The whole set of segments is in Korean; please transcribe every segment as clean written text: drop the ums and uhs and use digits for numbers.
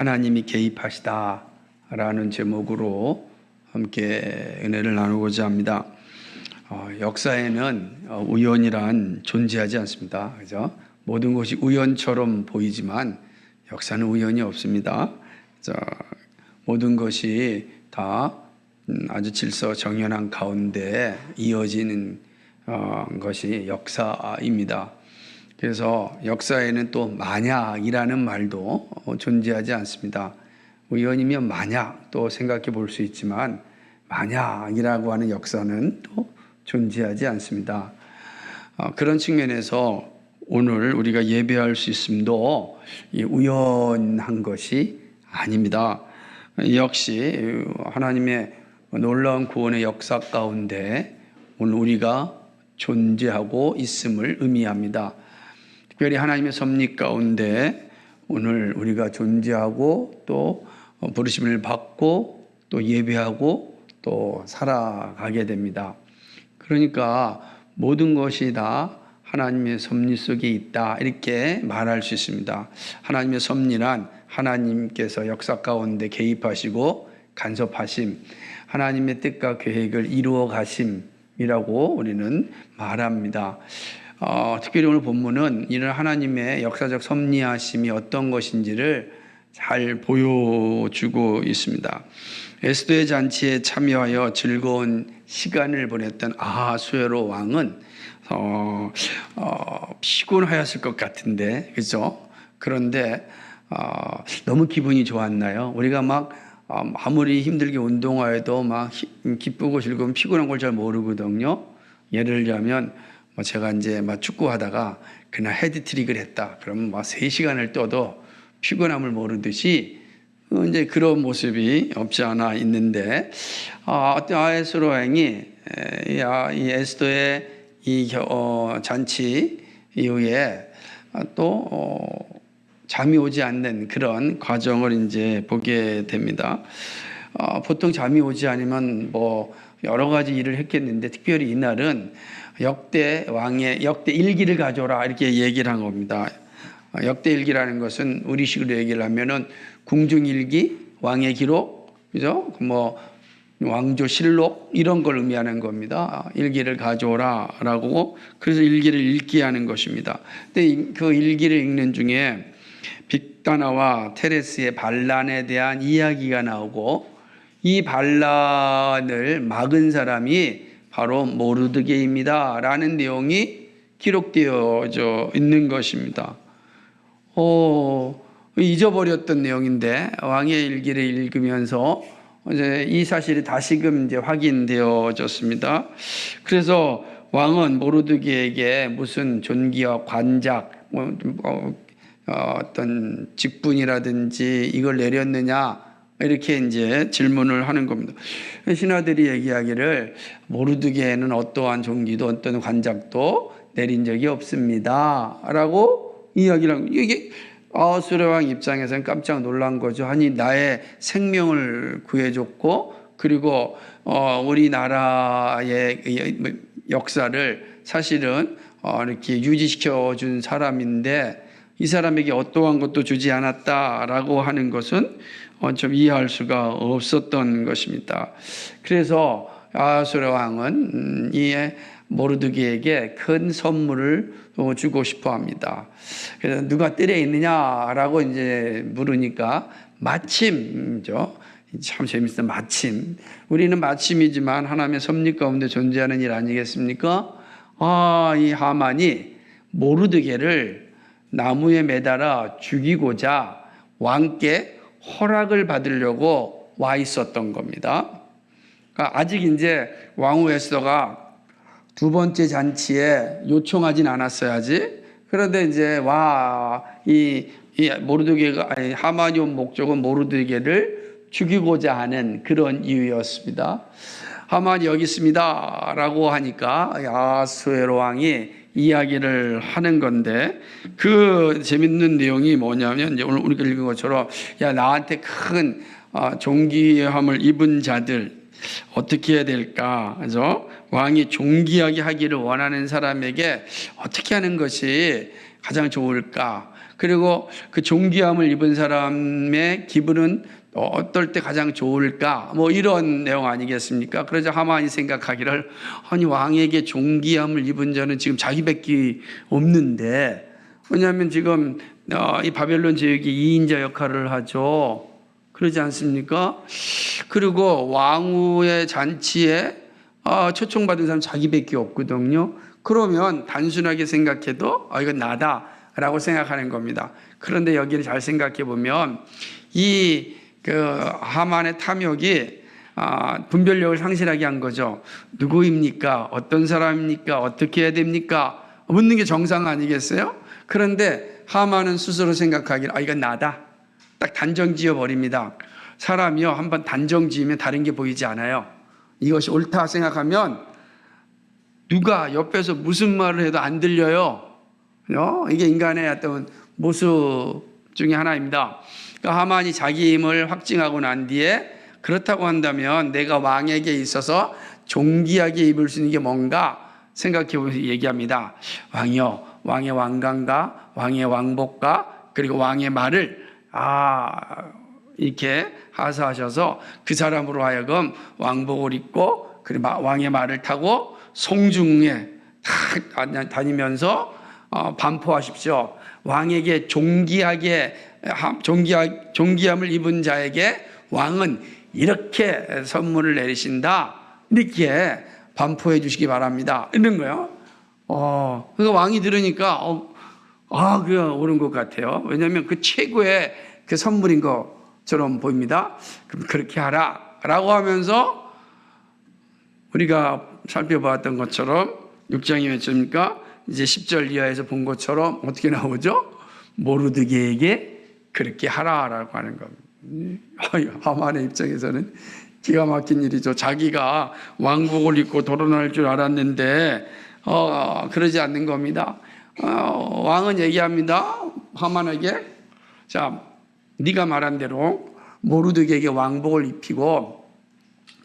하나님이 개입하시다라는 제목으로 함께 은혜를 나누고자 합니다. 역사에는 우연이란 존재하지 않습니다. 그죠? 모든 것이 우연처럼 보이지만 역사는 우연이 없습니다. 모든 것이 다 아주 질서정연한 가운데 이어지는 것이 역사입니다. 그래서 역사에는 또 만약이라는 말도 존재하지 않습니다. 우연이면 만약 또 생각해 볼 수 있지만 만약이라고 하는 역사는 또 존재하지 않습니다. 그런 측면에서 오늘 우리가 예배할 수 있음도 우연한 것이 아닙니다. 역시 하나님의 놀라운 구원의 역사 가운데 오늘 우리가 존재하고 있음을 의미합니다. 특별히 하나님의 섭리 가운데 오늘 우리가 존재하고 또 부르심을 받고 또 예배하고 또 살아가게 됩니다. 그러니까 모든 것이 다 하나님의 섭리 속에 있다 이렇게 말할 수 있습니다. 하나님의 섭리란 하나님께서 역사 가운데 개입하시고 간섭하심, 하나님의 뜻과 계획을 이루어 가심이라고 우리는 말합니다. 특별히 오늘 본문은 이런 하나님의 역사적 섭리하심이 어떤 것인지를 잘 보여주고 있습니다. 에스더의 잔치에 참여하여 즐거운 시간을 보냈던 아하수에로 왕은 피곤하였을 것 같은데, 그죠? 그런데 너무 기분이 좋았나요? 우리가 막 아무리 힘들게 운동화해도 막 기쁘고 즐거운 피곤한 걸 잘 모르거든요. 예를 들자면 제가 이제 막 축구하다가 그날 헤드트릭을 했다. 그러면 막 3시간을 떠도 피곤함을 모르듯이 이제 그런 모습이 없지 않아 있는데, 아하수에로 왕이 이 에스더의 이 잔치 이후에 또 잠이 오지 않는 그런 과정을 이제 보게 됩니다. 보통 잠이 오지 않으면 뭐 여러 가지 일을 했겠는데 특별히 이날은 역대 왕의 역대 일기를 가져오라 이렇게 얘기를 한 겁니다. 역대 일기라는 것은 우리식으로 얘기를 하면은 궁중일기, 왕의 기록, 그죠? 뭐 왕조실록 이런 걸 의미하는 겁니다. 일기를 가져오라라고 그래서 일기를 읽게 하는 것입니다. 근데 그 일기를 읽는 중에 빅다나와 테레스의 반란에 대한 이야기가 나오고 이 반란을 막은 사람이 바로 모르드게입니다 라는 내용이 기록되어져 있는 것입니다. 잊어버렸던 내용인데 왕의 일기를 읽으면서 이제 이 사실이 다시금 이제 확인되어졌습니다. 그래서 왕은 모르드게에게 무슨 존귀와 관작, 어떤 직분이라든지 이걸 내렸느냐 이렇게 이제 질문을 하는 겁니다. 신하들이 얘기하기를 모르드게에는 어떠한 존귀도 어떤 관작도 내린 적이 없습니다라고 이야기를 하고 이게 아하수에로 왕 입장에서는 깜짝 놀란 거죠. 아니 나의 생명을 구해줬고 그리고 우리나라의 역사를 사실은 이렇게 유지시켜 준 사람인데 이 사람에게 어떠한 것도 주지 않았다라고 하는 것은 좀 이해할 수가 없었던 것입니다. 그래서 아하수에로 왕은 이 모르드게에게 큰 선물을 주고 싶어 합니다. 그래서 누가 뜰에 있느냐라고 이제 물으니까 마침이죠. 참 재밌어요. 마침. 우리는 마침이지만 하나님의 섭리 가운데 존재하는 일 아니겠습니까? 이 하만이 모르드게를 나무에 매달아 죽이고자 왕께 허락을 받으려고 와 있었던 겁니다. 그러니까 아직 이제 왕후 에스더가 두 번째 잔치에 요청하진 않았어야지. 그런데 이제 이 모르드게가 하만이 온 목적은 모르드게를 죽이고자 하는 그런 이유였습니다. 하만이 여기 있습니다라고 하니까 아하수에로 왕이 이야기를 하는 건데 그 재밌는 내용이 뭐냐면 이제 오늘 우리가 읽은 것처럼 나한테 큰 존귀함을 입은 자들 어떻게 해야 될까? 그래서 왕이 존귀하게 하기를 원하는 사람에게 어떻게 하는 것이 가장 좋을까? 그리고 그 존귀함을 입은 사람의 기분은 어떨 때 가장 좋을까? 뭐 이런 내용 아니겠습니까? 그러자 하만이 생각하기를, 아니 왕에게 존귀함을 입은 자는 지금 자기밖에 없는데, 왜냐하면 지금 이 바벨론 제국이 2인자 역할을 하죠. 그러지 않습니까? 그리고 왕후의 잔치에 초청받은 사람 자기밖에 없거든요. 그러면 단순하게 생각해도 이건 나다라고 생각하는 겁니다. 그런데 여기를 잘 생각해 보면 그 하만의 탐욕이 분별력을 상실하게 한 거죠. 누구입니까? 어떤 사람입니까? 어떻게 해야 됩니까? 묻는 게 정상 아니겠어요? 그런데 하만은 스스로 생각하기를 이건 나다. 딱 단정 지어 버립니다. 사람이요, 한번 단정 지으면 다른 게 보이지 않아요. 이것이 옳다 생각하면 누가 옆에서 무슨 말을 해도 안 들려요. 이게 인간의 어떤 모습 중에 하나입니다. 그러니까 하만이 자기 힘을 확증하고 난 뒤에 그렇다고 한다면 내가 왕에게 있어서 존귀하게 입을 수 있는 게 뭔가 생각해 보면서 얘기합니다. 왕이요, 왕의 왕관과 왕의 왕복과 그리고 왕의 말을 이렇게 하사하셔서 그 사람으로 하여금 왕복을 입고 그리고 왕의 말을 타고 송중에 탁 다니면서 반포하십시오. 왕에게 존귀함을 입은 자에게 왕은 이렇게 선물을 내리신다. 이렇게 반포해 주시기 바랍니다. 이런 거요. 그러니까 왕이 들으니까 그게 옳은 것 같아요. 왜냐하면 그 최고의 그 선물인 것처럼 보입니다. 그럼 그렇게 하라라고 하면서 우리가 살펴봤던 것처럼 6장이 맺습니까? 이제 10절 이하에서 본 것처럼 어떻게 나오죠? 모르드게에게 그렇게 하라라고 하는 겁니다. 하만의 입장에서는 기가 막힌 일이죠. 자기가 왕복을 입고 돌아날 줄 알았는데 그러지 않는 겁니다. 왕은 얘기합니다. 하만에게, 자, 네가 말한 대로 모르드게에게 왕복을 입히고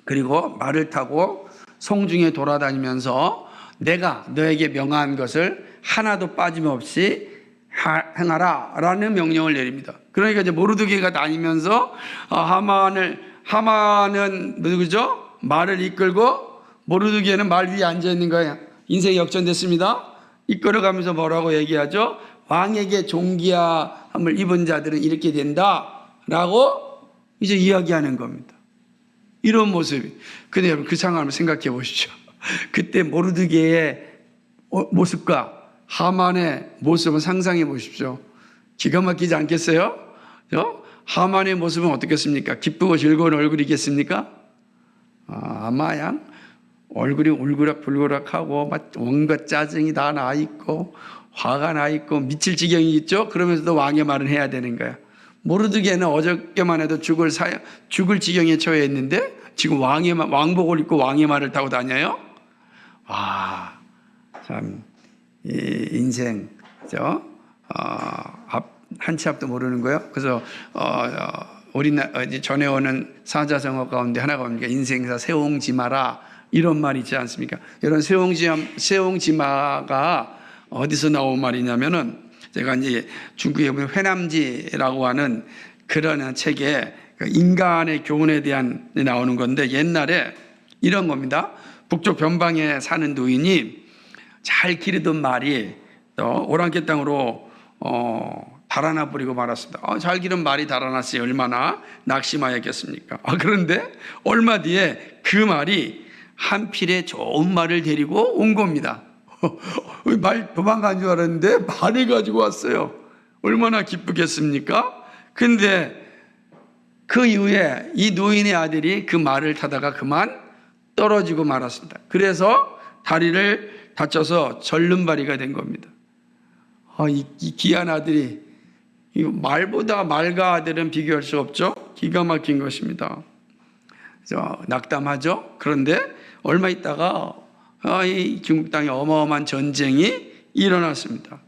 그리고 말을 타고 성중에 돌아다니면서 내가 너에게 명한 것을 하나도 빠짐없이 행하라 라는 명령을 내립니다. 그러니까 이제 모르드게가 다니면서 하만은 누구죠? 말을 이끌고 모르드게는 말 위에 앉아 있는 거예요. 인생이 역전됐습니다. 이끌어가면서 뭐라고 얘기하죠? 왕에게 존귀함을 입은 자들은 이렇게 된다라고 이제 이야기하는 겁니다. 이런 모습이. 근데 여러분 그 상황을 생각해 보십시오. 그때 모르드게의 모습과 하만의 모습을 상상해 보십시오. 기가 막히지 않겠어요? 하만의 모습은 어떻겠습니까? 기쁘고 즐거운 얼굴이겠습니까? 아마 얼굴이 울그락불그락하고 막 온갖 짜증이 다 나 있고 화가 나 있고 미칠 지경이 있죠. 그러면서도 왕의 말을 해야 되는 거야. 모르드게는 어저께만 해도 죽을 지경에 처해 있는데 지금 왕복을 입고 왕의 말을 타고 다녀요. 참 인생 한 치 앞도 모르는 거예요. 그래서 전해 오는 사자성어 가운데 하나가 뭡니까? 인생사 세옹지마라 이런 말이 있지 않습니까? 이런 세옹지마가 어디서 나온 말이냐면은 제가 이제 중국에 보면 회남지라고 하는 그런 책에 인간의 교훈에 대한 나오는 건데 옛날에 이런 겁니다. 북쪽 변방에 사는 노인이 잘 기르던 말이 오랑캐 땅으로 달아나 버리고 말았습니다. 잘 기른 말이 달아났으니 얼마나 낙심하였겠습니까? 그런데 얼마 뒤에 그 말이 한 필의 좋은 말을 데리고 온 겁니다. 말 도망간 줄 알았는데 말을 가지고 왔어요. 얼마나 기쁘겠습니까? 근데 그 이후에 이 노인의 아들이 그 말을 타다가 그만 떨어지고 말았습니다. 그래서 다리를 다쳐서 절름발이가 된 겁니다. 이 귀한 아들이, 말보다 말과 아들은 비교할 수 없죠. 기가 막힌 것입니다. 낙담하죠. 그런데 얼마 있다가 이 중국 땅에 어마어마한 전쟁이 일어났습니다.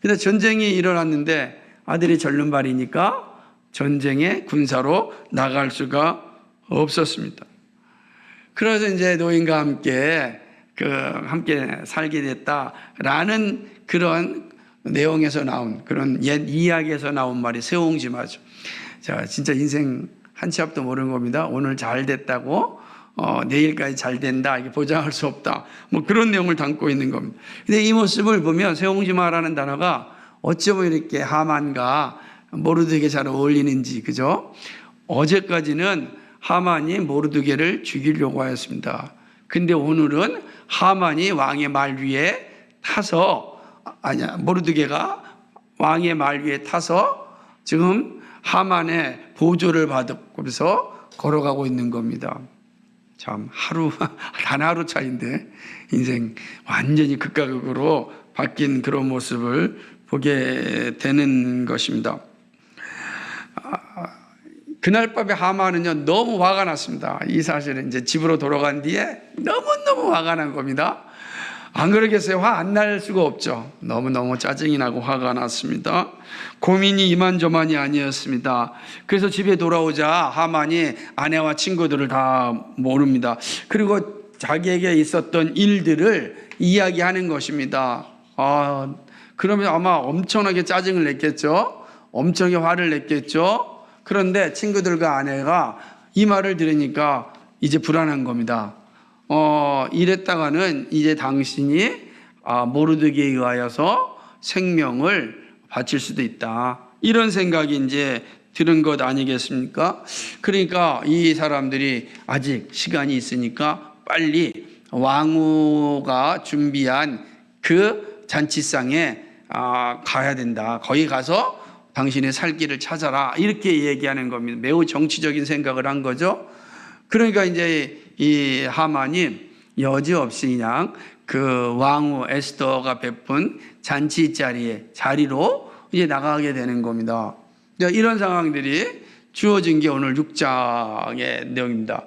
근데 전쟁이 일어났는데 아들이 절름발이니까 전쟁에 군사로 나갈 수가 없었습니다. 그래서 이제 노인과 함께 살게 됐다라는 그런 내용에서 나온 그런 옛 이야기에서 나온 말이 새옹지마죠. 자, 진짜 인생 한 치 앞도 모르는 겁니다. 오늘 잘 됐다고 내일까지 잘 된다 이게 보장할 수 없다. 뭐 그런 내용을 담고 있는 겁니다. 근데 이 모습을 보면 새옹지마라는 단어가 어쩌면 이렇게 하만과 모르드게 잘 어울리는지, 그죠? 어제까지는 하만이 모르드게를 죽이려고 하였습니다. 근데 오늘은 하만이 왕의 말 위에 타서, 모르드게가 왕의 말 위에 타서 지금 하만의 보조를 받으면서 걸어가고 있는 겁니다. 참, 단 하루 차이인데 인생 완전히 극과 극으로 바뀐 그런 모습을 보게 되는 것입니다. 그날 밤에 하만은요, 너무 화가 났습니다. 이 사실은 이제 집으로 돌아간 뒤에 너무너무 화가 난 겁니다. 안 그러겠어요? 화 안 날 수가 없죠. 너무너무 짜증이 나고 화가 났습니다. 고민이 이만저만이 아니었습니다. 그래서 집에 돌아오자 하만이 아내와 친구들을 다 모릅니다. 그리고 자기에게 있었던 일들을 이야기하는 것입니다. 그러면 아마 엄청나게 짜증을 냈겠죠. 엄청나게 화를 냈겠죠. 그런데 친구들과 아내가 이 말을 들으니까 이제 불안한 겁니다. 이랬다가는 이제 당신이 모르드게에 의하여서 생명을 바칠 수도 있다. 이런 생각이 이제 들은 것 아니겠습니까? 그러니까 이 사람들이 아직 시간이 있으니까 빨리 왕후가 준비한 그 잔치상에 가야 된다. 거기 가서 당신의 살 길을 찾아라. 이렇게 얘기하는 겁니다. 매우 정치적인 생각을 한 거죠. 그러니까 이제 이 하만이 여지없이 그냥 그 왕후 에스더가 베푼 잔치 자리로 이제 나가게 되는 겁니다. 이런 상황들이 주어진 게 오늘 6장의 내용입니다.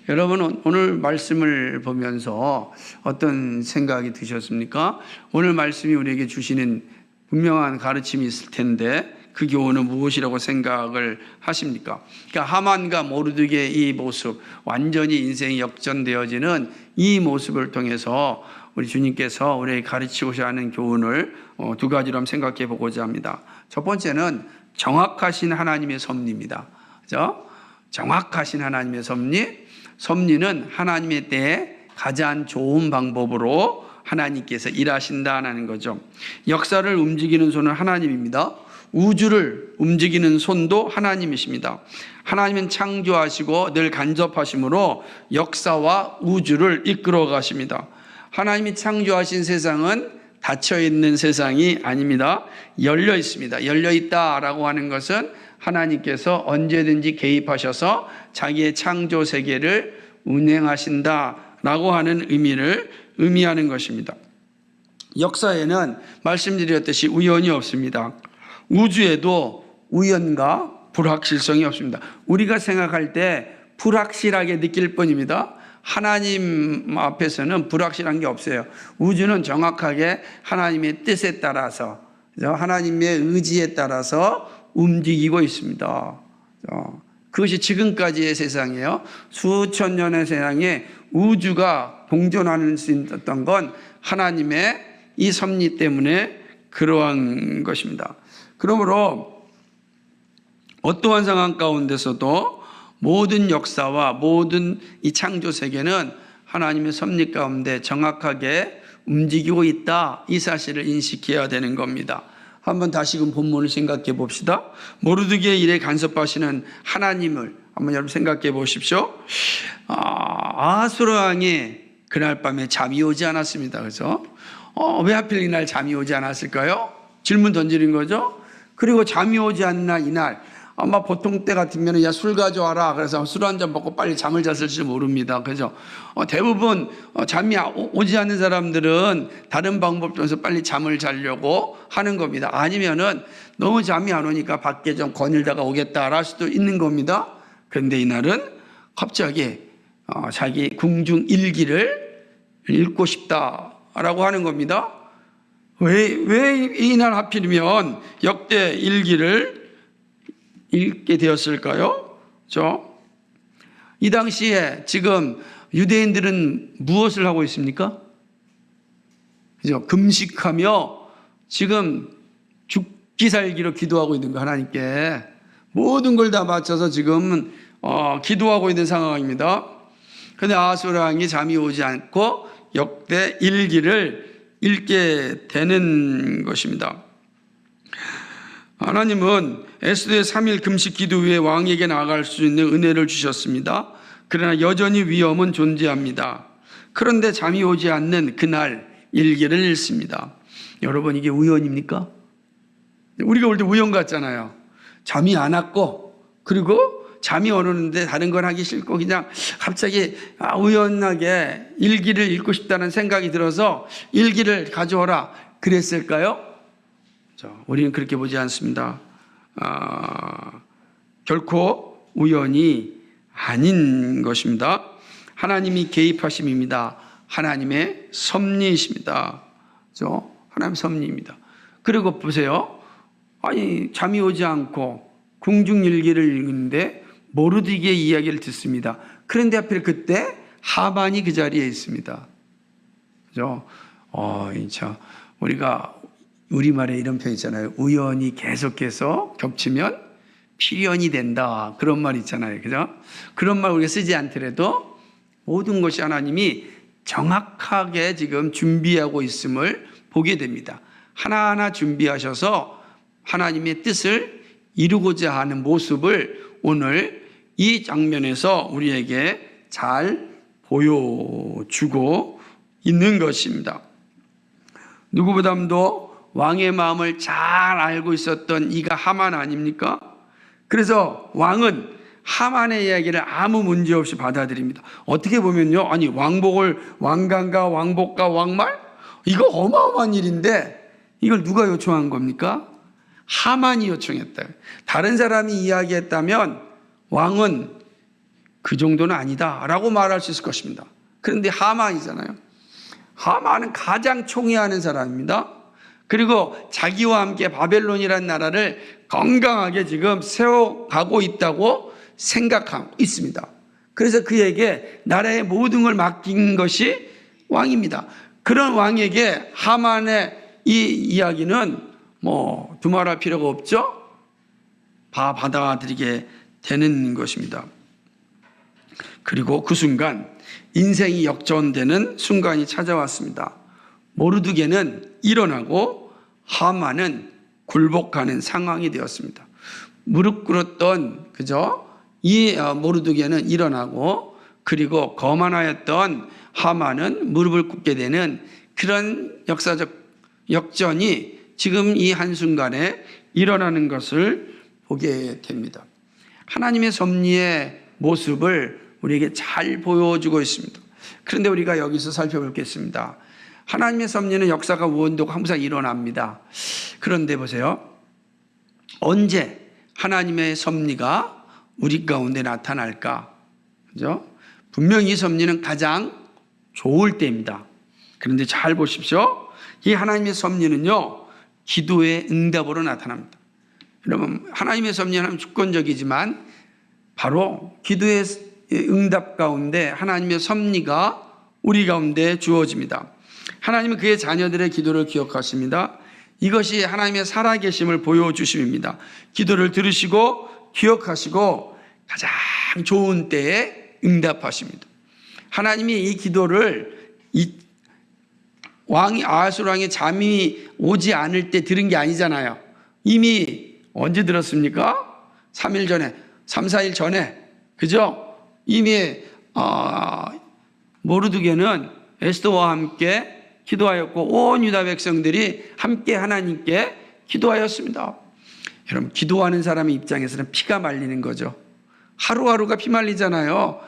여러분, 오늘 말씀을 보면서 어떤 생각이 드셨습니까? 오늘 말씀이 우리에게 주시는 분명한 가르침이 있을 텐데 그 교훈은 무엇이라고 생각을 하십니까? 그러니까 하만과 모르드게의 이 모습, 완전히 인생이 역전되어지는 이 모습을 통해서 우리 주님께서 우리에게 가르치고자 하는 교훈을 두 가지로 한번 생각해 보고자 합니다. 첫 번째는 정확하신 하나님의 섭리입니다. 그죠? 정확하신 하나님의 섭리. 섭리는 하나님의 때에 가장 좋은 방법으로 하나님께서 일하신다는 거죠. 역사를 움직이는 손은 하나님입니다. 우주를 움직이는 손도 하나님이십니다. 하나님은 창조하시고 늘 간접하심으로 역사와 우주를 이끌어 가십니다. 하나님이 창조하신 세상은 닫혀 있는 세상이 아닙니다. 열려 있습니다. 열려 있다라고 하는 것은 하나님께서 언제든지 개입하셔서 자기의 창조 세계를 운행하신다라고 하는 의미를 의미하는 것입니다. 역사에는 말씀드렸듯이 우연이 없습니다. 우주에도 우연과 불확실성이 없습니다. 우리가 생각할 때 불확실하게 느낄 뿐입니다. 하나님 앞에서는 불확실한 게 없어요. 우주는 정확하게 하나님의 뜻에 따라서, 하나님의 의지에 따라서 움직이고 있습니다. 그것이 지금까지의 세상이에요. 수천 년의 세상에 우주가 공존할 수 있었던 건 하나님의 이 섭리 때문에 그러한 것입니다. 그러므로 어떠한 상황 가운데서도 모든 역사와 모든 이 창조 세계는 하나님의 섭리 가운데 정확하게 움직이고 있다. 이 사실을 인식해야 되는 겁니다. 한번 다시금 본문을 생각해 봅시다. 모르드게의 일에 간섭하시는 하나님을 한번 여러분 생각해 보십시오. 아하수로 왕이 그날 밤에 잠이 오지 않았습니다. 그래서 왜 하필 이날 잠이 오지 않았을까요? 질문 던지는 거죠. 그리고 잠이 오지 않나 이날 아마 보통 때 같으면 야 술 가져와라. 그래서 술 한 잔 먹고 빨리 잠을 잤을지 모릅니다. 그죠? 대부분 잠이 오지 않는 사람들은 다른 방법 통해서 빨리 잠을 자려고 하는 겁니다. 아니면은 너무 잠이 안 오니까 밖에 좀 거닐다가 오겠다 할 수도 있는 겁니다. 그런데 이날은 갑자기 자기 궁중 일기를 읽고 싶다라고 하는 겁니다. 왜 이날 하필이면 역대 일기를 읽게 되었을까요? 이 당시에 지금 유대인들은 무엇을 하고 있습니까? 그죠? 금식하며 지금 죽기 살기로 기도하고 있는 거 하나님께 모든 걸 다 바쳐서 지금은 기도하고 있는 상황입니다. 그런데 아하스 왕이 잠이 오지 않고 역대 일기를 읽게 되는 것입니다. 하나님은 에스더의 3일 금식 기도 후에 왕에게 나아갈 수 있는 은혜를 주셨습니다. 그러나 여전히 위험은 존재합니다. 그런데 잠이 오지 않는 그날 일기를 읽습니다. 여러분, 이게 우연입니까? 우리가 볼 때 우연 같잖아요. 잠이 안 왔고, 그리고 잠이 오는데 다른 건 하기 싫고 그냥 갑자기 우연하게 일기를 읽고 싶다는 생각이 들어서 일기를 가져오라 그랬을까요? 우리는 그렇게 보지 않습니다. 결코 우연이 아닌 것입니다. 하나님이 개입하심입니다. 하나님의 섭리이십니다. 하나님 섭리입니다. 그리고 보세요. 아니, 잠이 오지 않고 궁중일기를 읽는데 모르드게의 이야기를 듣습니다. 그런데 하필 그때 하만이 그 자리에 있습니다. 그죠? 우리가 우리말에 이런 표현 있잖아요. 우연이 계속해서 겹치면 필연이 된다. 그런 말 있잖아요. 그죠? 그런 말 우리가 쓰지 않더라도 모든 것이 하나님이 정확하게 지금 준비하고 있음을 보게 됩니다. 하나하나 준비하셔서 하나님의 뜻을 이루고자 하는 모습을 오늘 이 장면에서 우리에게 잘 보여주고 있는 것입니다. 누구보다도 왕의 마음을 잘 알고 있었던 이가 하만 아닙니까? 그래서 왕은 하만의 이야기를 아무 문제 없이 받아들입니다. 어떻게 보면요, 아니 왕복을 왕관과 왕복과 왕말? 이거 어마어마한 일인데 이걸 누가 요청한 겁니까? 하만이 요청했다. 다른 사람이 이야기했다면 왕은 그 정도는 아니다 라고 말할 수 있을 것입니다. 그런데 하만이잖아요. 하만은 가장 총애하는 사람입니다. 그리고 자기와 함께 바벨론이라는 나라를 건강하게 지금 세워가고 있다고 생각하고 있습니다. 그래서 그에게 나라의 모든 걸 맡긴 것이 왕입니다. 그런 왕에게 하만의 이 이야기는 두말할 필요가 없죠. 받아들이게 되는 것입니다. 그리고 그 순간 인생이 역전되는 순간이 찾아왔습니다. 모르드게는 일어나고 하만은 굴복하는 상황이 되었습니다. 무릎 꿇었던 이 모르드게는 일어나고, 그리고 거만하였던 하만은 무릎을 꿇게 되는 그런 역사적 역전이 지금 이 한순간에 일어나는 것을 보게 됩니다. 하나님의 섭리의 모습을 우리에게 잘 보여주고 있습니다. 그런데 우리가 여기서 살펴보겠습니다. 하나님의 섭리는 역사가 원도가 항상 일어납니다. 그런데 보세요. 언제 하나님의 섭리가 우리 가운데 나타날까? 그죠? 분명히 이 섭리는 가장 좋을 때입니다. 그런데 잘 보십시오. 이 하나님의 섭리는요, 기도의 응답으로 나타납니다. 여러분, 하나님의 섭리는 주권적이지만 바로 기도의 응답 가운데 하나님의 섭리가 우리 가운데 주어집니다. 하나님은 그의 자녀들의 기도를 기억하십니다. 이것이 하나님의 살아계심을 보여주심입니다. 기도를 들으시고 기억하시고 가장 좋은 때에 응답하십니다. 하나님이 이 기도를 아하스 왕이 잠이 오지 않을 때 들은 게 아니잖아요. 이미 언제 들었습니까? 3일 전에, 3, 4일 전에, 그죠? 이미 모르드게는 에스더와 함께 기도하였고 온 유다 백성들이 함께 하나님께 기도하였습니다. 여러분, 기도하는 사람의 입장에서는 피가 말리는 거죠. 하루하루가 피 말리잖아요.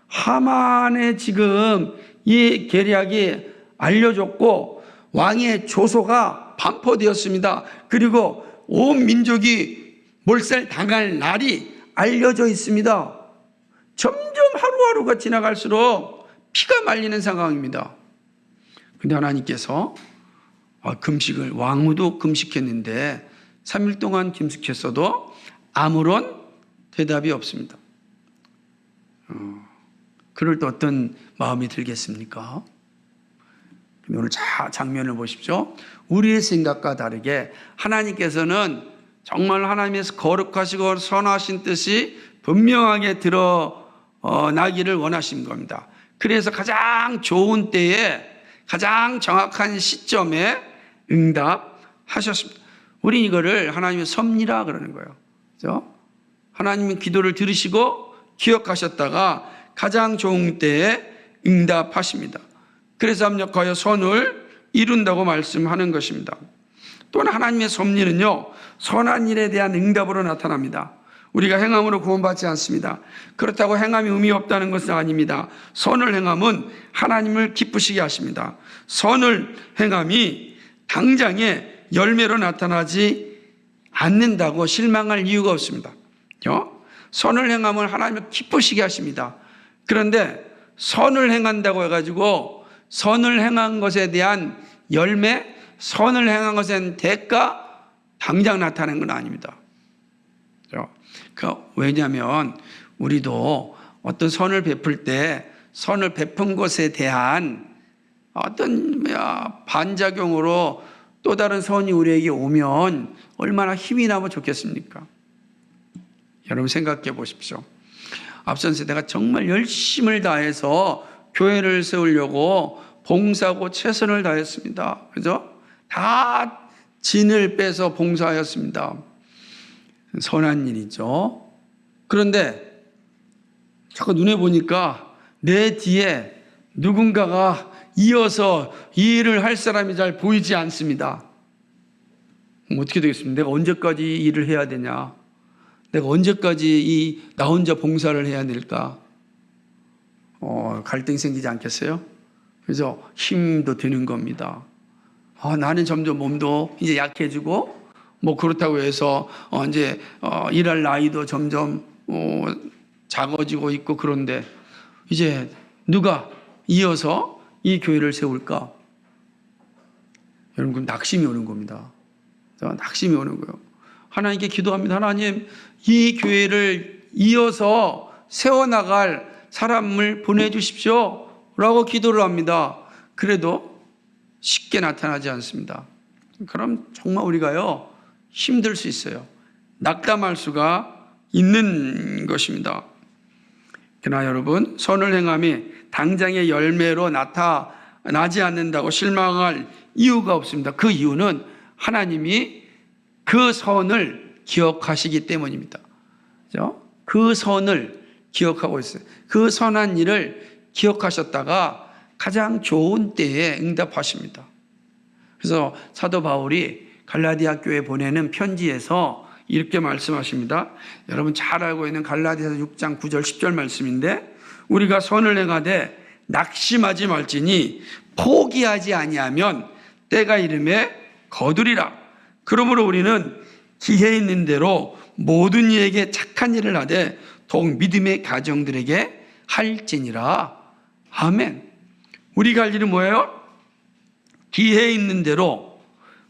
하만의 지금 이 계략이 알려졌고 왕의 조소가 반포되었습니다. 그리고 온 민족이 몰살당할 날이 알려져 있습니다. 점점 하루하루가 지나갈수록 피가 말리는 상황입니다. 근데 하나님께서 금식을, 왕후도 금식했는데 3일 동안 금식했어도 아무런 대답이 없습니다. 그럴 때 어떤 마음이 들겠습니까? 오늘 장면을 보십시오. 우리의 생각과 다르게 하나님께서는 정말 하나님께서 거룩하시고 선하신 뜻이 분명하게 드러나기를 원하신 겁니다. 그래서 가장 좋은 때에 가장 정확한 시점에 응답하셨습니다. 우리 이거를 하나님의 섭리라 그러는 거예요. 그렇죠? 하나님의 기도를 들으시고 기억하셨다가 가장 좋은 때에 응답하십니다. 그래서 합력하여 선을 이룬다고 말씀하는 것입니다. 또한 하나님의 섭리는요, 선한 일에 대한 응답으로 나타납니다. 우리가 행함으로 구원받지 않습니다. 그렇다고 행함이 의미 없다는 것은 아닙니다. 선을 행함은 하나님을 기쁘시게 하십니다. 선을 행함이 당장에 열매로 나타나지 않는다고 실망할 이유가 없습니다. 선을 행함은 하나님을 기쁘시게 하십니다. 그런데 선을 행한다고 해가지고 선을 행한 것에 대한 열매, 선을 행한 것에 대한 대가 당장 나타나는 건 아닙니다. 왜냐하면 우리도 어떤 선을 베풀 때 선을 베푼 것에 대한 어떤 반작용으로 또 다른 선이 우리에게 오면 얼마나 힘이 나면 좋겠습니까? 여러분 생각해 보십시오. 앞선 세대가 정말 열심을 다해서 교회를 세우려고 봉사하고 최선을 다했습니다. 그죠? 다 진을 빼서 봉사하였습니다. 선한 일이죠. 그런데 자꾸 눈에 보니까 내 뒤에 누군가가 이어서 이 일을 할 사람이 잘 보이지 않습니다. 그럼 어떻게 되겠습니까? 내가 언제까지 이 일을 해야 되냐? 내가 언제까지 나 혼자 봉사를 해야 될까? 갈등이 생기지 않겠어요? 그래서 힘도 드는 겁니다. 나는 점점 몸도 이제 약해지고, 그렇다고 해서 이제 일할 나이도 점점 작아지고 있고, 그런데 이제 누가 이어서 이 교회를 세울까? 여러분, 그럼 낙심이 오는 겁니다. 낙심이 오는 거예요. 하나님께 기도합니다. 하나님, 이 교회를 이어서 세워나갈 사람을 보내주십시오 라고 기도를 합니다. 그래도 쉽게 나타나지 않습니다. 그럼 정말 우리가요 힘들 수 있어요. 낙담할 수가 있는 것입니다. 그러나 여러분, 선을 행함이 당장의 열매로 나타나지 않는다고 실망할 이유가 없습니다. 그 이유는 하나님이 그 선을 기억하시기 때문입니다. 그렇죠? 그 선을 기억하고 있어요. 그 선한 일을 기억하셨다가 가장 좋은 때에 응답하십니다. 그래서 사도 바울이 갈라디아 교회에 보내는 편지에서 이렇게 말씀하십니다. 여러분 잘 알고 있는 갈라디아서 6장 9절 10절 말씀인데, 우리가 선을 행하되 낙심하지 말지니 포기하지 아니하면 때가 이름에 거두리라. 그러므로 우리는 기회 있는 대로 모든 이에게 착한 일을 하되 더욱 믿음의 가정들에게 할지니라. 아멘. 우리가 할 일은 뭐예요? 기회 있는 대로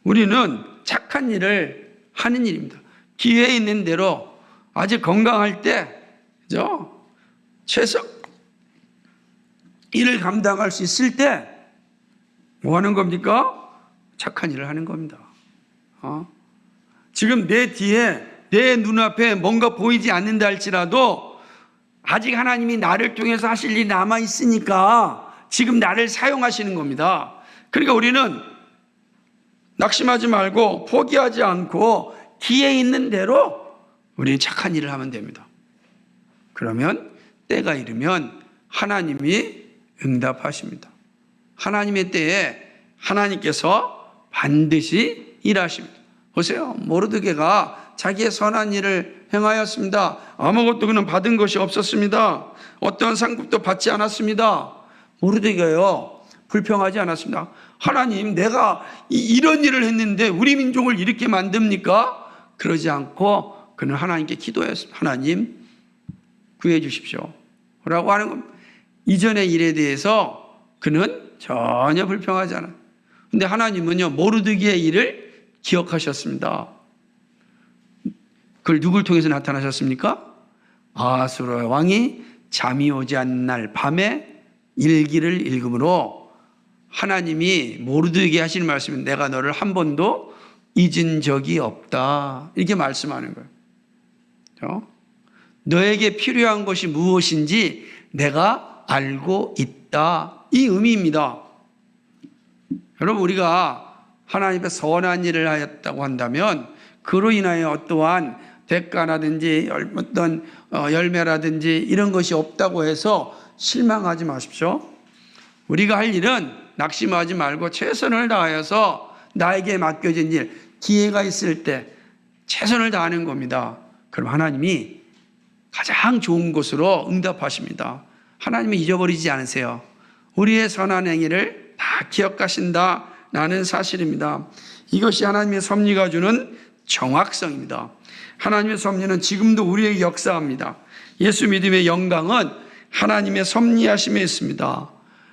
우리는 착한 일을 하는 일입니다. 기회 있는 대로 아직 건강할 때, 그죠? 최소 일을 감당할 수 있을 때 뭐 하는 겁니까? 착한 일을 하는 겁니다. 지금 내 뒤에 내 눈앞에 뭔가 보이지 않는다 할지라도 아직 하나님이 나를 통해서 하실 일이 남아 있으니까 지금 나를 사용하시는 겁니다. 그러니까 우리는 낙심하지 말고 포기하지 않고 기회 있는 대로 우리는 착한 일을 하면 됩니다. 그러면 때가 이르면 하나님이 응답하십니다. 하나님의 때에 하나님께서 반드시 일하십니다. 보세요. 모르드게가 자기의 선한 일을 행하였습니다. 아무것도 그는 받은 것이 없었습니다. 어떠한 상급도 받지 않았습니다. 모르드게가요 불평하지 않았습니다. 하나님, 내가 이런 일을 했는데 우리 민족을 이렇게 만듭니까? 그러지 않고 그는 하나님께 기도했습니다. 하나님, 구해 주십시오 라고 하는 겁니다. 이전의 일에 대해서 그는 전혀 불평하지 않아요. 근데 하나님은요 모르드게의 일을 기억하셨습니다. 그걸 누굴 통해서 나타나셨습니까? 아수르 왕이 잠이 오지 않는 날 밤에 일기를 읽음으로 하나님이 모르드에게 하시는 말씀은 내가 너를 한 번도 잊은 적이 없다. 이렇게 말씀하는 거예요. 너에게 필요한 것이 무엇인지 내가 알고 있다. 이 의미입니다. 여러분, 우리가 하나님 앞에 선한 일을 하였다고 한다면 그로 인하여 어떠한 대가라든지 어떤 열매라든지 이런 것이 없다고 해서 실망하지 마십시오. 우리가 할 일은 낙심하지 말고 최선을 다하여서 나에게 맡겨진 일, 기회가 있을 때 최선을 다하는 겁니다. 그럼 하나님이 가장 좋은 것으로 응답하십니다. 하나님은 잊어버리지 않으세요. 우리의 선한 행위를 다 기억하신다라는 사실입니다. 이것이 하나님의 섭리가 주는 정확성입니다. 하나님의 섭리는 지금도 우리에게 역사합니다. 예수 믿음의 영광은 하나님의 섭리하심에 있습니다.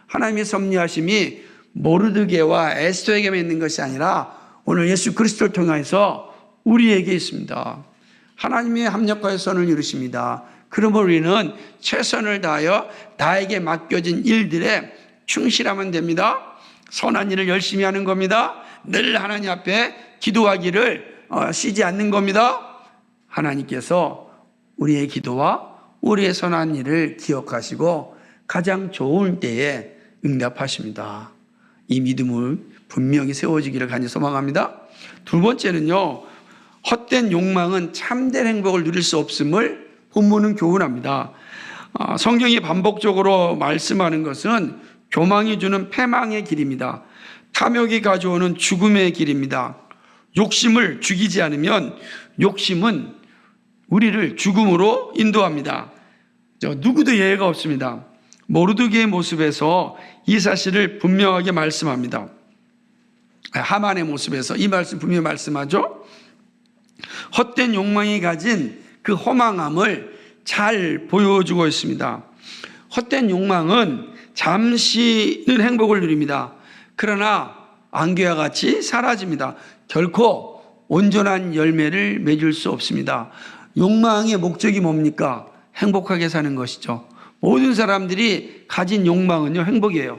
하나님의 섭리하심이 모르드게와 에스더에게만 있는 것이 아니라 오늘 예수 그리스도를 통해서 우리에게 있습니다. 하나님의 합력하여 선을 이루십니다. 그러므로 우리는 최선을 다하여 나에게 맡겨진 일들에 충실하면 됩니다. 선한 일을 열심히 하는 겁니다. 늘 하나님 앞에 기도하기를 쉬지 않는 겁니다. 하나님께서 우리의 기도와 우리의 선한 일을 기억하시고 가장 좋은 때에 응답하십니다. 이 믿음을 분명히 세워지기를 간절히 소망합니다. 두 번째는요, 헛된 욕망은 참된 행복을 누릴 수 없음을 본문은 교훈합니다. 성경이 반복적으로 말씀하는 것은 교망이 주는 패망의 길입니다. 탐욕이 가져오는 죽음의 길입니다. 욕심을 죽이지 않으면 욕심은 우리를 죽음으로 인도합니다. 누구도 예외가 없습니다. 모르드게의 모습에서 이 사실을 분명하게 말씀합니다. 하만의 모습에서 이 말씀 분명히 말씀하죠. 헛된 욕망이 가진 그 허망함을 잘 보여주고 있습니다. 헛된 욕망은 잠시는 행복을 누립니다. 그러나 안개와 같이 사라집니다. 결코 온전한 열매를 맺을 수 없습니다. 욕망의 목적이 뭡니까? 행복하게 사는 것이죠. 모든 사람들이 가진 욕망은요, 행복이에요.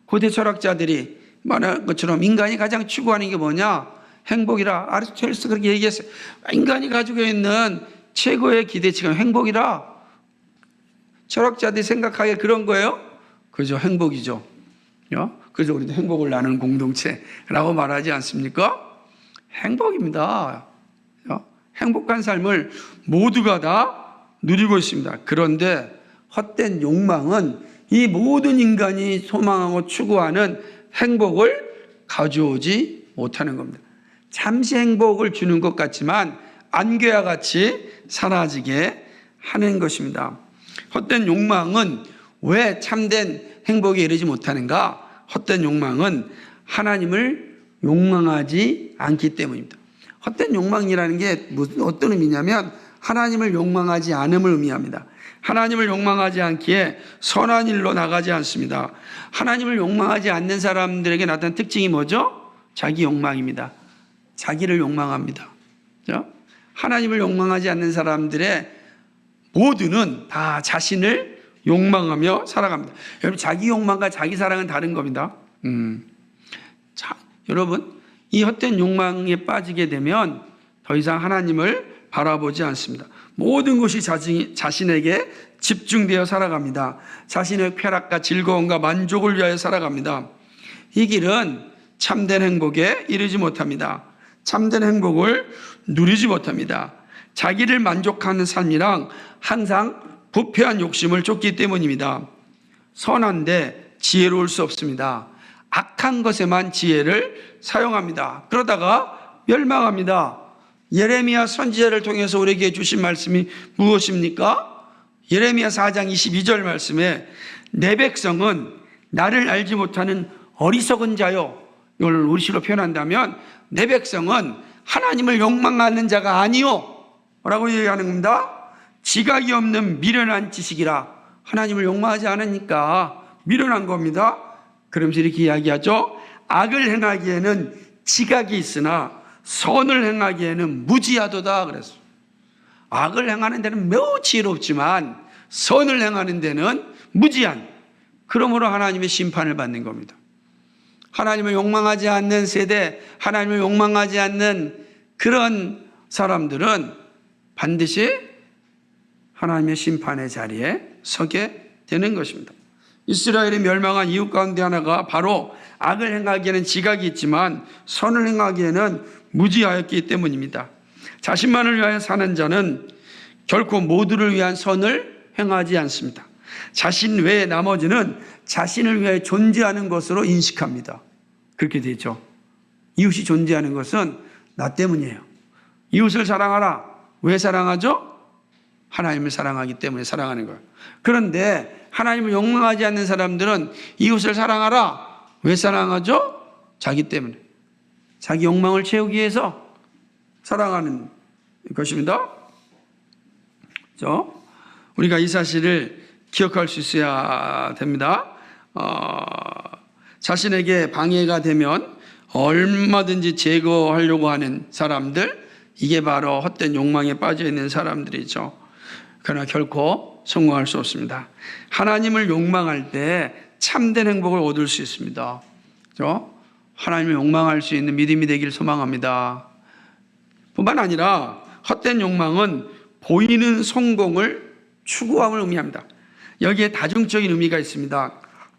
고대 철학자들이 말한 것처럼 인간이 가장 추구하는 게 뭐냐? 행복이라. 아리스토텔레스 그렇게 얘기했어요. 인간이 가지고 있는 최고의 기대치가 행복이라. 철학자들이 생각하기에 그런 거예요? 그죠? 행복이죠. 그래서 우리도 행복을 나누는 공동체라고 말하지 않습니까? 행복입니다. 행복한 삶을 모두가 다 누리고 있습니다. 그런데 헛된 욕망은 이 모든 인간이 소망하고 추구하는 행복을 가져오지 못하는 겁니다. 잠시 행복을 주는 것 같지만 안개와 같이 사라지게 하는 것입니다. 헛된 욕망은 왜 참된 행복에 이르지 못하는가? 헛된 욕망은 하나님을 욕망하지 않기 때문입니다. 헛된 욕망이라는 게 어떤 의미냐면 하나님을 욕망하지 않음을 의미합니다. 하나님을 욕망하지 않기에 선한 일로 나가지 않습니다. 하나님을 욕망하지 않는 사람들에게 나타난 특징이 뭐죠? 자기 욕망입니다. 자기를 욕망합니다. 하나님을 욕망하지 않는 사람들의 모두는 다 자신을 욕망하며 살아갑니다. 여러분, 자기 욕망과 자기 사랑은 다른 겁니다. 자, 여러분, 이 헛된 욕망에 빠지게 되면 더 이상 하나님을 바라보지 않습니다. 모든 것이 자신에게 집중되어 살아갑니다. 자신의 쾌락과 즐거움과 만족을 위하여 살아갑니다. 이 길은 참된 행복에 이르지 못합니다. 참된 행복을 누리지 못합니다. 자기를 만족하는 삶이랑 항상 부패한 욕심을 쫓기 때문입니다. 선한데 지혜로울 수 없습니다. 악한 것에만 지혜를 사용합니다. 그러다가 멸망합니다. 예레미야 선지자를 통해서 우리에게 주신 말씀이 무엇입니까? 예레미야 4장 22절 말씀에 내 백성은 나를 알지 못하는 어리석은 자요. 이걸 우리식으로 표현한다면 내 백성은 하나님을 욕망하는 자가 아니요 라고 얘기하는 겁니다. 지각이 없는 미련한 지식이라. 하나님을 욕망하지 않으니까 미련한 겁니다. 그러면서 이렇게 이야기하죠. 악을 행하기에는 지각이 있으나 선을 행하기에는 무지하도다 그랬어요. 악을 행하는 데는 매우 지혜롭지만 선을 행하는 데는 무지한, 그러므로 하나님의 심판을 받는 겁니다. 하나님을 욕망하지 않는 세대, 하나님을 욕망하지 않는 그런 사람들은 반드시 하나님의 심판의 자리에 서게 되는 것입니다. 이스라엘이 멸망한 이유 가운데 하나가 바로 악을 행하기에는 지각이 있지만 선을 행하기에는 무지하였기 때문입니다. 자신만을 위하여 사는 자는 결코 모두를 위한 선을 행하지 않습니다. 자신 외에 나머지는 자신을 위하여 존재하는 것으로 인식합니다. 그렇게 되죠. 이웃이 존재하는 것은 나 때문이에요. 이웃을 사랑하라. 왜 사랑하죠? 하나님을 사랑하기 때문에 사랑하는 거예요. 그런데 하나님을 욕망하지 않는 사람들은 이웃을 사랑하라. 왜 사랑하죠? 자기 때문에. 자기 욕망을 채우기 위해서 사랑하는 것입니다. 그렇죠? 우리가 이 사실을 기억할 수 있어야 됩니다. 자신에게 방해가 되면 얼마든지 제거하려고 하는 사람들, 이게 바로 헛된 욕망에 빠져 있는 사람들이죠. 그러나 결코 성공할 수 없습니다. 하나님을 욕망할 때 참된 행복을 얻을 수 있습니다. 그렇죠? 하나님을 욕망할 수 있는 믿음이 되길 소망합니다. 뿐만 아니라 헛된 욕망은 보이는 성공을 추구함을 의미합니다. 여기에 다중적인 의미가 있습니다.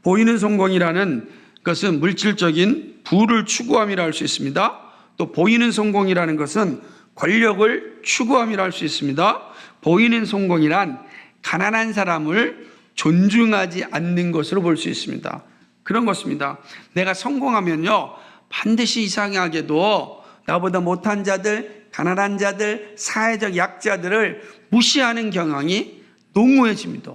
보이는 성공이라는 것은 물질적인 부를 추구함이라 할 수 있습니다. 또 보이는 성공이라는 것은 권력을 추구함이라 할 수 있습니다. 보이는 성공이란 가난한 사람을 존중하지 않는 것으로 볼 수 있습니다. 그런 것입니다. 내가 성공하면요, 반드시 이상하게도 나보다 못한 자들, 가난한 자들, 사회적 약자들을 무시하는 경향이 농후해집니다.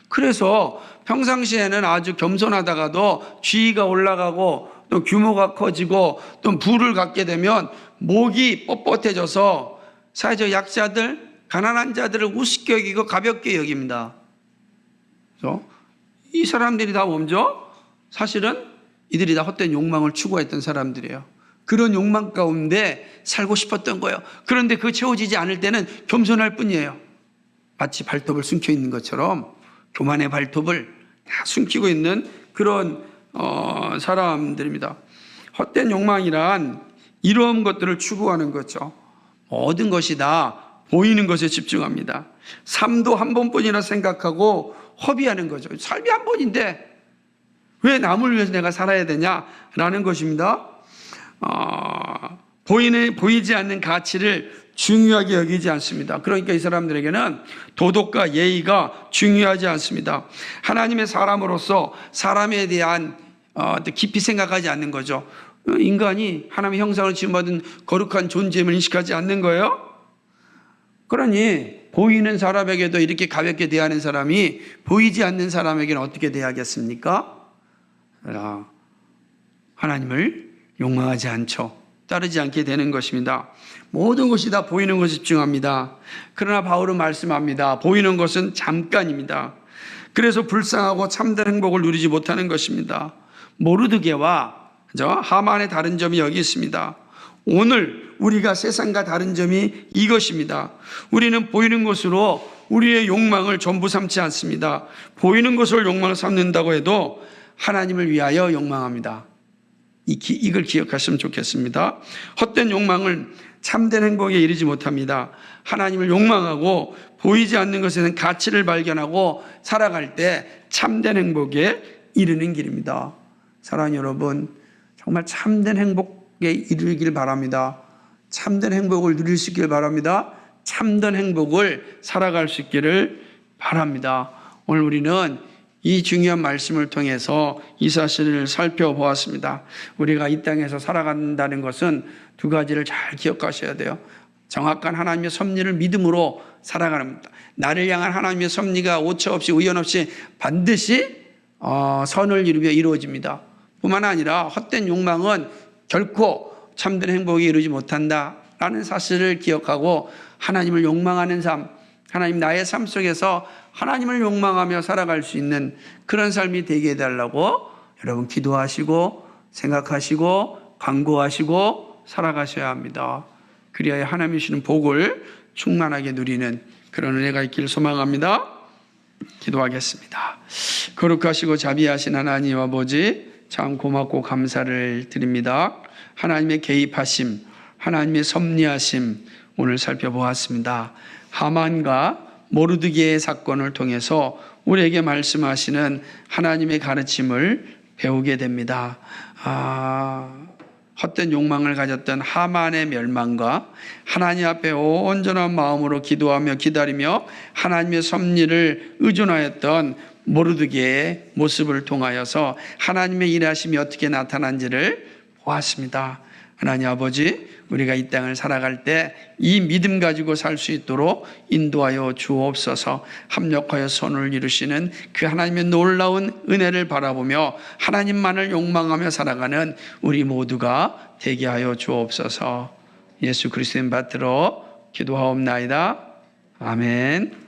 그래서 평상시에는 아주 겸손하다가도 지위가 올라가고 또 규모가 커지고 또 부를 갖게 되면 목이 뻣뻣해져서 사회적 약자들, 가난한 자들을 우습게 여기고 가볍게 여깁니다. 그래서 이 사람들이 다 뭐죠? 사실은 이들이 다 헛된 욕망을 추구했던 사람들이에요. 그런 욕망 가운데 살고 싶었던 거예요. 그런데 그 채워지지 않을 때는 겸손할 뿐이에요. 마치 발톱을 숨겨 있는 것처럼 교만의 발톱을 다 숨기고 있는 그런 사람들입니다. 헛된 욕망이란 이러한 것들을 추구하는 거죠. 모든 것이 다 보이는 것에 집중합니다. 삶도 한 번뿐이나 생각하고 허비하는 거죠. 삶이 한 번인데 왜 남을 위해서 내가 살아야 되냐라는 것입니다. 보이지 않는 가치를 중요하게 여기지 않습니다. 그러니까 이 사람들에게는 도덕과 예의가 중요하지 않습니다. 하나님의 사람으로서 사람에 대한 깊이 생각하지 않는 거죠. 인간이 하나님의 형상을 지음받은 거룩한 존재임을 인식하지 않는 거예요. 그러니 보이는 사람에게도 이렇게 가볍게 대하는 사람이 보이지 않는 사람에게는 어떻게 대하겠습니까? 하나님을 욕망하지 않죠. 따르지 않게 되는 것입니다. 모든 것이 다 보이는 것에 집중합니다. 그러나 바울은 말씀합니다. 보이는 것은 잠깐입니다. 그래서 불쌍하고 참된 행복을 누리지 못하는 것입니다. 모르드게와 하만의 다른 점이 여기 있습니다. 오늘 우리가 세상과 다른 점이 이것입니다. 우리는 보이는 것으로 우리의 욕망을 전부 삼지 않습니다. 보이는 것을 욕망을 삼는다고 해도 하나님을 위하여 욕망합니다. 이걸 기억하시면 좋겠습니다. 헛된 욕망을 참된 행복에 이르지 못합니다. 하나님을 욕망하고 보이지 않는 것에는 가치를 발견하고 살아갈 때 참된 행복에 이르는 길입니다. 사랑하는 여러분, 정말 참된 행복에 이르길 바랍니다. 참된 행복을 누릴 수 있길 바랍니다. 참된 행복을 살아갈 수 있기를 바랍니다. 오늘 우리는 이 중요한 말씀을 통해서 이 사실을 살펴보았습니다. 우리가 이 땅에서 살아간다는 것은 두 가지를 잘 기억하셔야 돼요. 정확한 하나님의 섭리를 믿음으로 살아가는 겁니다. 나를 향한 하나님의 섭리가 오차 없이 우연 없이 반드시 선을 이루며 이루어집니다. 뿐만 아니라 헛된 욕망은 결코 참된 행복에 이르지 못한다라는 사실을 기억하고 하나님을 욕망하는 삶, 하나님 나의 삶 속에서 하나님을 욕망하며 살아갈 수 있는 그런 삶이 되게 해달라고 여러분 기도하시고 생각하시고 간구하시고 살아가셔야 합니다. 그리하여 하나님이 주시는 복을 충만하게 누리는 그런 은혜가 있기를 소망합니다. 기도하겠습니다. 거룩하시고 자비하신 하나님 아버지, 참 고맙고 감사를 드립니다. 하나님의 개입하심, 하나님의 섭리하심 오늘 살펴보았습니다. 하만과 모르드게의 사건을 통해서 우리에게 말씀하시는 하나님의 가르침을 배우게 됩니다. 헛된 욕망을 가졌던 하만의 멸망과 하나님 앞에 온전한 마음으로 기도하며 기다리며 하나님의 섭리를 의존하였던 모르드게의 모습을 통하여서 하나님의 일하심이 어떻게 나타난지를 보았습니다. 하나님 아버지, 우리가 이 땅을 살아갈 때 이 믿음 가지고 살 수 있도록 인도하여 주옵소서. 합력하여 선을 이루시는 그 하나님의 놀라운 은혜를 바라보며 하나님만을 욕망하며 살아가는 우리 모두가 되게 하여 주옵소서. 예수 그리스도의 받들어 기도하옵나이다. 아멘.